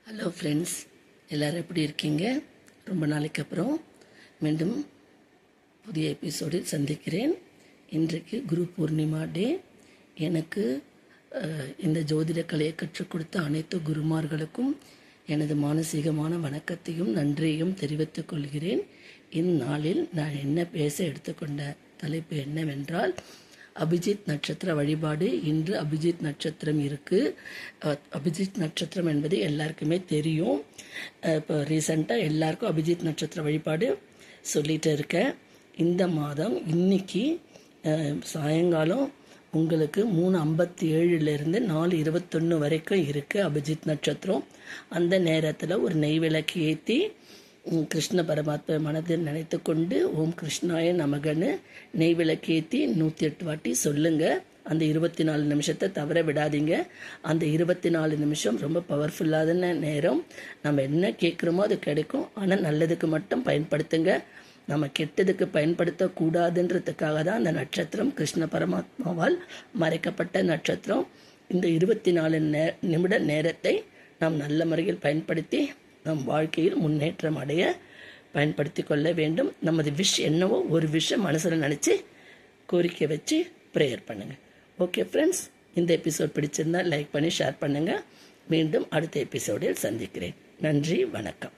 Hello friends, எல்லோரும் எப்படி இருக்கீங்க? ரொம்ப நாளைக்கு அப்புறம் மீண்டும் புதிய எபிசோடில் சந்திக்கிறேன். இன்றைக்கு குரு பூர்ணிமா டே. எனக்கு இந்த ஜோதிட கலையை கற்றுக் கொடுத்த அனைத்து குருமார்களுக்கும் எனது மானசீகமான வணக்கத்தையும் நன்றியையும் தெரிவித்துக் கொள்கிறேன். இந்நாளில் நான் என்ன பேச எடுத்துக்கொண்ட தலைப்பு என்னவென்றால், அபிஜித் நட்சத்திர வழிபாடு. இன்று அபிஜித் நட்சத்திரம் இருக்குது. அபிஜித் நட்சத்திரம் என்பது எல்லாருக்குமே தெரியும். இப்போ ரீசண்டாக எல்லாருக்கும் அபிஜித் நட்சத்திர வழிபாடு சொல்லிகிட்டு இருக்கேன். இந்த மாதம் இன்னைக்கு சாயங்காலம் உங்களுக்கு 3:57 4:21 வரைக்கும் இருக்குது அபிஜித் நட்சத்திரம். அந்த நேரத்தில் ஒரு நெய் விளக்கு ஏற்றி கிருஷ்ண பரமாத்மா மனதில் நினைத்து கொண்டு ஓம் கிருஷ்ணாய நமகன்னு நெய் விளக்கேற்றி 108 வாட்டி சொல்லுங்கள். அந்த 24 நிமிஷத்தை தவற விடாதீங்க. அந்த 24 நிமிஷம் ரொம்ப பவர்ஃபுல்லான நேரம். நம்ம என்ன கேட்குறோமோ அது கிடைக்கும். ஆனால் நல்லதுக்கு மட்டும் பயன்படுத்துங்க. நம்ம கெட்டதுக்கு பயன்படுத்தக்கூடாதுன்றதுக்காக தான் அந்த நட்சத்திரம் கிருஷ்ண பரமாத்மாவால் மறைக்கப்பட்ட நட்சத்திரம். இந்த 24 நிமிட நேரத்தை நாம் நல்ல முறையில் பயன்படுத்தி நம் வாழ்க்கையில் முன்னேற்றம் அடைய பயன்படுத்தி கொள்ள வேண்டும். நமது விஷ் என்னவோ ஒரு விஷயம் மனசில் நினச்சி கோரிக்கை வச்சு ப்ரேயர் பண்ணுங்கள். ஓகே ஃப்ரெண்ட்ஸ், இந்த எபிசோட் பிடிச்சிருந்தால் லைக் பண்ணி ஷேர் பண்ணுங்கள். மீண்டும் அடுத்த எபிசோடில் சந்திக்கிறேன். நன்றி, வணக்கம்.